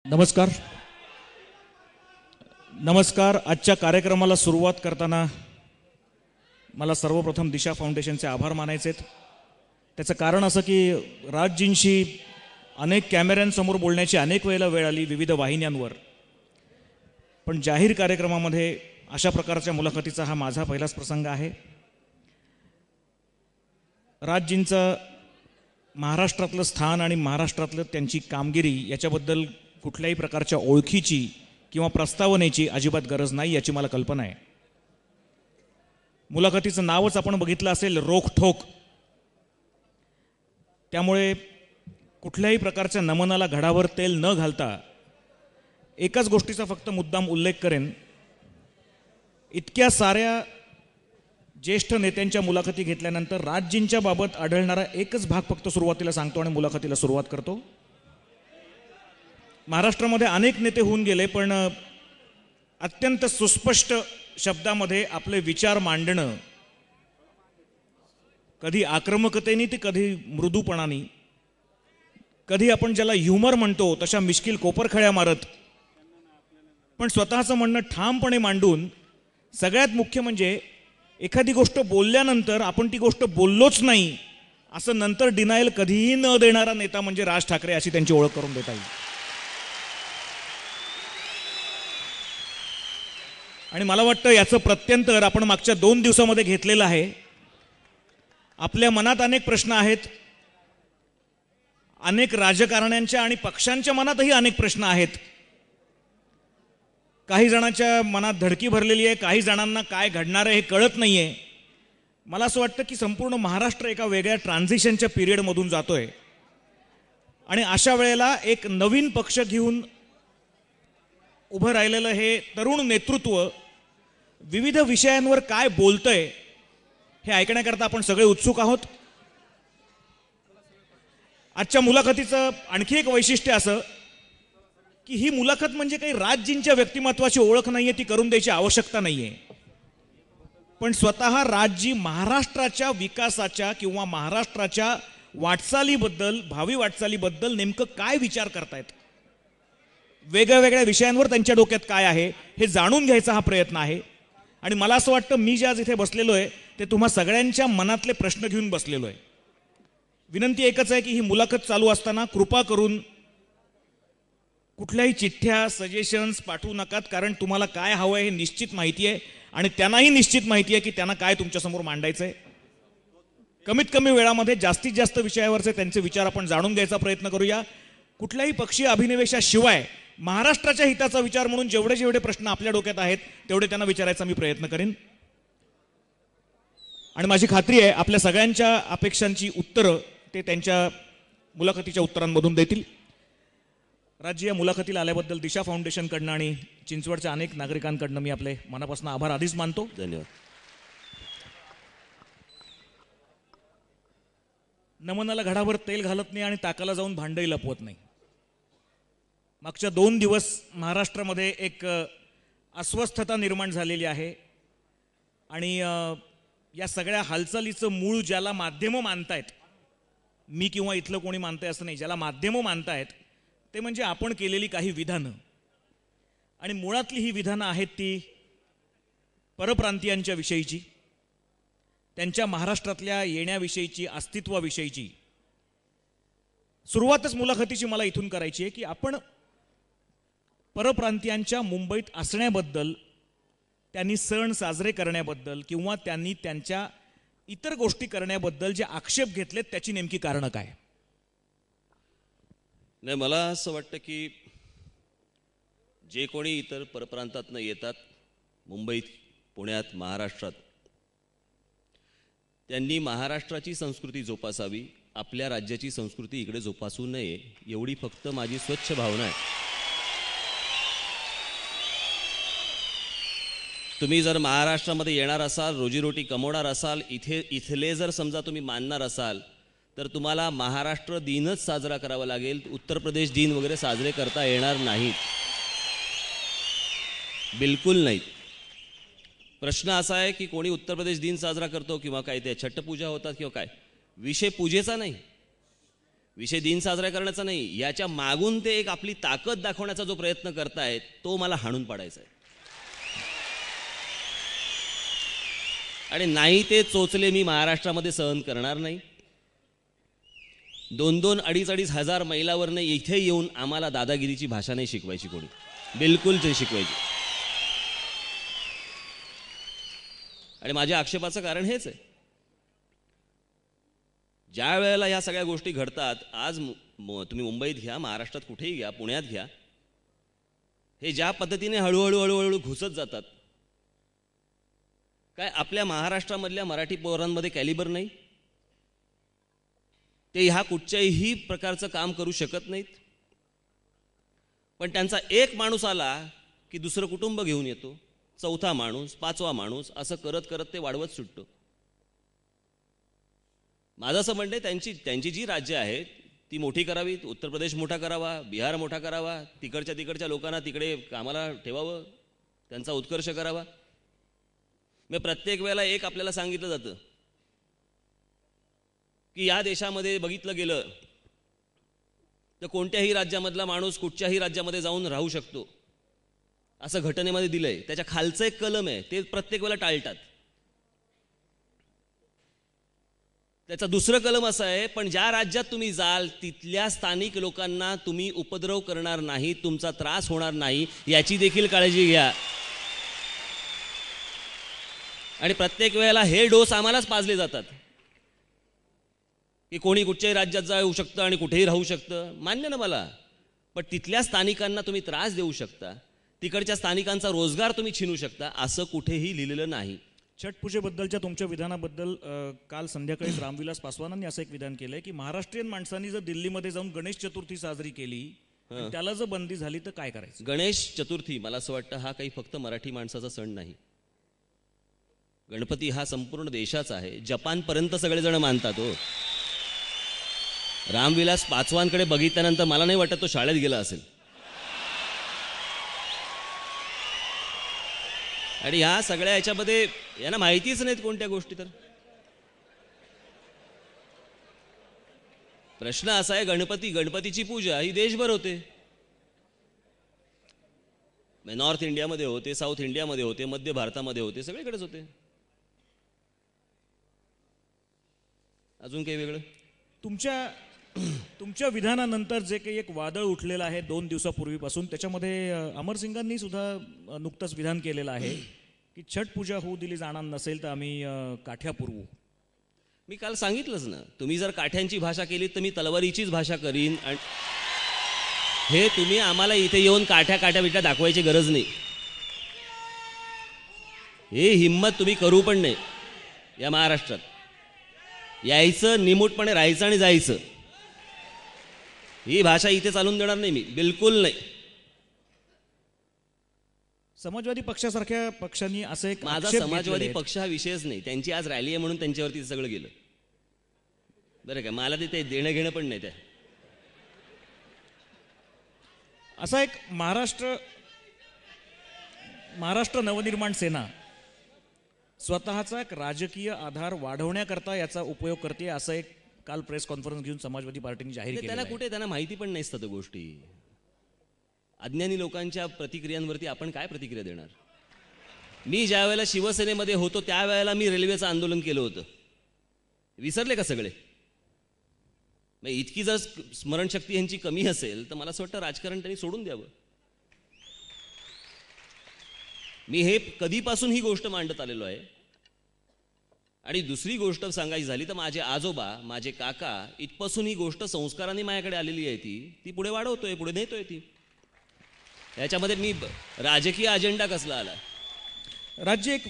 नमस्कार. आजच्या कार्यक्रमाला सुरुवात करताना मला सर्वप्रथम दिशा फाउंडेशनचे आभार मानायचे आहेत. त्याचं कारण असं की राजजींशी अनेक कॅमेऱ्यांसमोर बोलण्याची अनेक वेळेला वेळ आली विविध वाहिन्यांवर, पण जाहीर कार्यक्रमामध्ये अशा प्रकारच्या मुलाखतीचा हा माझा पहिलाच प्रसंग आहे. राजजींचं महाराष्ट्रातलं स्थान आणि महाराष्ट्रातलं त्यांची कामगिरी याच्याबद्दल कुठल्याही प्रकारच्या ओळखीची किंवा प्रस्तावनेची अजिबात गरज नाही याची मला कल्पना आहे. मुलाखतीचं नावच आपण बघितलं असेल, रोखठोक. त्यामुळे कुठल्याही प्रकारच्या नमनाला घडावर तेल न घालता एकाच गोष्टीचा फक्त मुद्दाम उल्लेख करेन. इतक्या साऱ्या ज्येष्ठ नेत्यांच्या मुलाखती घेतल्यानंतर राजजींच्या बाबत आढळणारा एकच भाग फक्त सुरुवातीला सांगतो आणि मुलाखतीला सुरुवात करतो. महाराष्ट्रामध्ये अनेक नेते होऊन गेले, पण अत्यंत सुस्पष्ट शब्दामध्ये आपले विचार मांडणं, कधी आक्रमकतेने ते कधी मृदूपणाने, कधी आपण ज्याला ह्युमर म्हणतो तशा मिश्किल कोपरखळ्या मारत, पण स्वतःचं म्हणणं ठामपणे मांडून, सगळ्यात मुख्य म्हणजे एखादी गोष्ट बोलल्यानंतर आपण ती गोष्ट बोललोच नाही असं नंतर डिनायल कधीही न देणारा नेता म्हणजे राज ठाकरे, अशी त्यांची ओळख करून देता येईल. आणि मला वाटतं याचं प्रत्यंतर आपण मागच्या 2 दिवसामध्ये घेतलेलं आहे. आपल्या मनात अनेक प्रश्न आहेत, अनेक राजकारण्यांच्या आणि पक्षांच्या मनातही अनेक प्रश्न आहेत. काही जणांच्या मनात धडकी भरलेली आहे, काही जणांना काय घडणार आहे हे कळत नाही आहे. मला असं वाटतं की संपूर्ण महाराष्ट्र एका वेगळ्या ट्रान्झिशनच्या पिरियडमधून जातोय आणि अशा वेळेला एक नवीन पक्ष घेऊन उभं राहिलेलं हे तरुण नेतृत्व विविध विषयांवर काय बोलतंय हे ऐकण्याकरता आपण सगळे उत्सुक आहोत. आजच्या मुलाखतीचं आणखी एक वैशिष्ट्य असं की ही मुलाखत म्हणजे काही राजजींच्या व्यक्तिमत्वाची ओळख नाहीये, ती करून द्यायची आवश्यकता नाहीये, पण स्वतः राजजी महाराष्ट्राच्या विकासाच्या किंवा महाराष्ट्राच्या वाटचालीबद्दल, भावी वाटचालीबद्दल नेमकं काय विचार करतायत, वेगळ्या वेगळ्या विषयांवर त्यांच्या डोक्यात काय आहे हे जाणून घ्यायचा हा प्रयत्न आहे. आणि मला असं वाटतं मी जे आज इथे बसलेलो आहे ते तुम्हा सगळ्यांच्या मनातले प्रश्न घेऊन बसलेलो आहे. विनंती एकच आहे की ही मुलाखत चालू असताना कृपा करून कुठल्याही चिठ्ठ्या, सजेशन्स पाठवू नकात, कारण तुम्हाला काय हवं आहे हे निश्चित माहिती आहे आणि त्यांनाही निश्चित माहिती आहे की त्यांना काय तुमच्यासमोर मांडायचं आहे. कमीत कमी वेळामध्ये जास्तीत जास्त विषयावरचे त्यांचे विचार आपण जाणून घ्यायचा प्रयत्न करूया. कुठल्याही पक्षीय अभिनिवेशाशिवाय महाराष्ट्राच्या हिताचा विचार म्हणून जेवढे जेवढे प्रश्न आपल्या डोक्यात आहेत तेवढे त्यांना विचारायचा मी प्रयत्न करेन. आणि माझी खात्री आहे आपल्या सगळ्यांच्या अपेक्षांची उत्तरं ते त्यांच्या मुलाखतीच्या उत्तरांमधून देतील. राज्य या मुलाखतीला आल्याबद्दल दिशा फाउंडेशनकडनं आणि चिंचवडच्या अनेक नागरिकांकडनं मी आपले मनापासून आभार आधीच मानतो. धन्यवाद. नमनाला घडावर तेल घालत नाही आणि ताकाला जाऊन भांडही लपवत नाही. मागच्या 2 दिवस महाराष्ट्रामध्ये एक अस्वस्थता निर्माण झालेली आहे आणि या सगळ्या हालचालीचं मूळ ज्याला माध्यमं मानतायत, मी किंवा इथलं कोणी मानतंय असं नाही, ज्याला माध्यमं मानतायत ते म्हणजे आपण केलेली काही विधानं. आणि मुळातली ही विधानं आहेत ती परप्रांतीयांच्या विषयीची, त्यांच्या महाराष्ट्रातल्या येण्याविषयीची, अस्तित्वाविषयीची. सुरुवातच मुलाखतीची मला इथून करायची आहे की आपण परप्रांतीयांच्या मुंबईत असण्याबद्दल, त्यांनी सण साजरे करण्याबद्दल किंवा त्यांनी त्यांच्या इतर गोष्टी करण्याबद्दल जे आक्षेप घेतलेत त्याची नेमकी कारणं काय? नाही, मला असं वाटतं की जे कोणी इतर परप्रांतातनं येतात मुंबईत, पुण्यात, महाराष्ट्रात, त्यांनी महाराष्ट्राची संस्कृती जोपासावी, आपल्या राज्याची संस्कृती इकडे जोपासू नये, एवढी फक्त माझी स्वच्छ भावना आहे. तुम्ही जर महाराष्ट्रामध्ये येणार असाल, रोजीरोटी कमवणार असाल, इथले जर समजा तुम्ही मानणार असाल तर तुम्हाला महाराष्ट्र दिनच साजरा करावा लागेल. उत्तर प्रदेश दिन वगैरे साजरे करता येणार नाहीत, बिलकुल नाहीत. प्रश्न असा आहे की कोणी उत्तर प्रदेश दिन साजरा करतो किंवा काय ते छठपूजा होतात किंवा काय, विषय पूजेचा नाही. विषय दिन साजरा करण्याचा नाही, याच्या मागून ते एक आपली ताकद दाखवण्याचा जो प्रयत्न करतायत तो मला हाणून पाडायचा आहे. आणि नाही ते चोचले मी महाराष्ट्रामध्ये सहन करणार नाही. 2-2, 2,500 हजार मैलावरनं इथे येऊन आम्हाला दादागिरीची भाषा नाही शिकवायची कोणी, बिलकुल ते शिकवायची. आणि माझ्या आक्षेपाचं कारण हेच आहे, ज्या वेळेला ह्या सगळ्या गोष्टी घडतात, आज तुम्ही मुंबईत घ्या, महाराष्ट्रात कुठेही घ्या, पुण्यात घ्या, हे ज्या पद्धतीने हळूहळू घुसत जातात, काय आपल्या महाराष्ट्रामधल्या मराठी पोरांमध्ये कॅलिबर नाही? ते ह्या कुठच्याही प्रकारचं काम करू शकत नाहीत. पण त्यांचा एक माणूस आला की दुसरं कुटुंब घेऊन येतो, चौथा माणूस, 5वा माणूस, असं करत करत ते वाढवत सुटतो. माझं असं म्हणणं आहे, त्यांची जी राज्य आहेत ती मोठी करावीत. उत्तर प्रदेश मोठा करावा, बिहार मोठा करावा, तिकडच्या लोकांना तिकडे कामाला ठेवावं, त्यांचा उत्कर्ष करावा. मी प्रत्येक वेळेला एक आपल्याला सांगितलं जातं की या देशामध्ये बघितलं गेलं तर कोणत्याही राज्यामधला माणूस कुठच्याही राज्यामध्ये जाऊन राहू शकतो, असं घटनेमध्ये दिलंय. त्याच्या खालचं एक कलम आहे, ते प्रत्येक वेळेला टाळतात. त्याचं दुसरं कलम असं आहे, पण ज्या राज्यात तुम्ही जाल तिथल्या स्थानिक लोकांना तुम्ही उपद्रव करणार नाही, तुमचा त्रास होणार नाही, याची देखील काळजी घ्या. आणि प्रत्येक वेळेला हे डोस आम्हालाच पाजले जातात की कोणी कुठच्याही राज्यात जाऊ शकतं आणि कुठेही राहू शकतं. मान्य ना मला, पण तिथल्या स्थानिकांना तुम्ही त्रास देऊ शकता, तिकडच्या स्थानिकांचा रोजगार तुम्ही छीनू शकता, असं कुठेही लिहिलेलं नाही. छठ पूजेबद्दलच्या तुमच्या विधानाबद्दल काल संध्याकाळी रामविलास पासवानांनी असं एक विधान केलंय की महाराष्ट्रीयन माणसांनी जर दिल्लीमध्ये जाऊन गणेश चतुर्थी साजरी केली, त्याला जर बंदी झाली तर काय करायचं? गणेश चतुर्थी मला असं वाटतं हा काही फक्त मराठी माणसाचा सण नाही. गणपती हा संपूर्ण देशाचा आहे, जपानपर्यंत सगळेजण मानतात. हो, रामविलास पासवानकडे बघितल्यानंतर मला नाही वाटत तो शाळेत गेला असेल. आणि ह्या सगळ्या याच्यामध्ये यांना माहितीच नाहीत कोणत्या गोष्टी. तर प्रश्न असा आहे, गणपतीची पूजा ही देशभर होते. नॉर्थ इंडियामध्ये होते, साऊथ इंडियामध्ये होते, मध्य भारतामध्ये होते, सगळीकडेच होते. अजून काही वेगळं? तुमच्या विधानानंतर जे काही एक वादळ उठलेलं आहे 2 दिवसापूर्वीपासून, त्याच्यामध्ये अमरसिंगांनी सुद्धा नुकतंच विधान केलेलं आहे की छठ पूजा होऊ दिली जाणार नसेल तर आम्ही काठ्या पुरवू. मी काल सांगितलंच ना, तुम्ही जर काठ्यांची भाषा केली तर मी तलवारीचीच भाषा करीन. आणि हे तुम्ही आम्हाला इथे येऊन काठ्या बिठ्या दाखवायची गरज नाही. हे हिम्मत तुम्ही करू पण नाही. या महाराष्ट्रात यायचं, निमूटपणे राहायचं आणि जायचं. ही भाषा इथे चालून देणार नाही मी, बिलकुल नाही. समाजवादी पक्षासारख्या पक्षांनी असं एक माझा आक्षेप समाजवादी घेतलेले पक्ष हा विषयच नाही. त्यांची आज रॅली आहे म्हणून त्यांच्यावरती सगळं गेलं, बरं का. मला ते देणं घेणं पण नाही. त्या असा एक महाराष्ट्र नवनिर्माण सेना स्वतःचा एक राजकीय आधार वाढवण्याकरता याचा उपयोग करते, असं एक काल प्रेस कॉन्फरन्स घेऊन समाजवादी पार्टीने जाहीर केलं. त्यांना कुठे त्यांना माहिती पण नाही असतात गोष्टी. अज्ञानी लोकांच्या प्रतिक्रियांवरती आपण काय प्रतिक्रिया देणार? मी ज्या वेळेला शिवसेनेमध्ये होतो त्यावेळेला मी रेल्वेचं आंदोलन केलं होतं, विसरले का सगळे? इतकी जर स्मरणशक्ती यांची कमी असेल तर मला असं वाटतं राजकारण त्यांनी सोडून द्यावं. मी हे कधीपासून ही गोष्ट मांडत आलेलो आहे. आणि दुसरी गोष्ट सांगायची झाली तर माझे आजोबा, माझे काका, इथपासून ही गोष्ट संस्काराने माझ्याकडे आलेली आहे. ती पुढे वाढवतोय, पुढे नेतोय. ती याच्यामध्ये मी राजकीय अजेंडा कसला आला? राज्य एक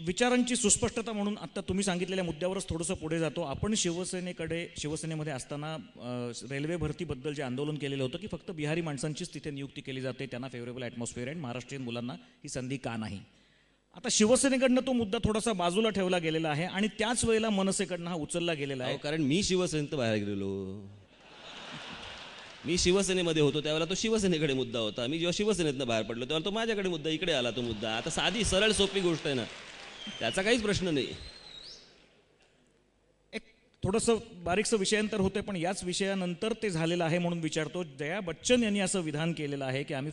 विचारांची सुस्पष्टता म्हणून आता तुम्ही सांगितलेल्या मुद्द्यावरच थोडंसं पुढे जातो. आपण शिवसेनेमध्ये असताना रेल्वे भरतीबद्दल जे आंदोलन केलेलं होतं की फक्त बिहारी माणसांचीच तिथे नियुक्ती केली जाते, त्यांना फेवरेबल ॲटमॉस्फिअर आहे, महाराष्ट्रीयन मुलांना ही संधी का नाही? आता शिवसेनेकडनं तो मुद्दा थोडासा बाजूला ठेवला गेलेला आहे आणि त्याच वेळेला मनसेकडनं हा उचलला गेलेला आहे. कारण मी शिवसेनेत बाहेर गेलेलो, मी शिवसेनेमध्ये होतो त्यावेळेला तो शिवसेनेकडे मुद्दा होता. मी जेव्हा शिवसेनेतनं बाहेर पडलो तेव्हा तो माझ्याकडे मुद्दा, इकडे आला तो मुद्दा. आता साधी सरळ सोपी गोष्ट आहे ना, त्याचा काहीच प्रश्न नाही. थोडंसं बारीकसं विषयांतर होतंय, पण याच विषयानंतर ते झालेलं आहे म्हणून विचारतो. जया बच्चन यांनी असं विधान केलेलं आहे की आम्ही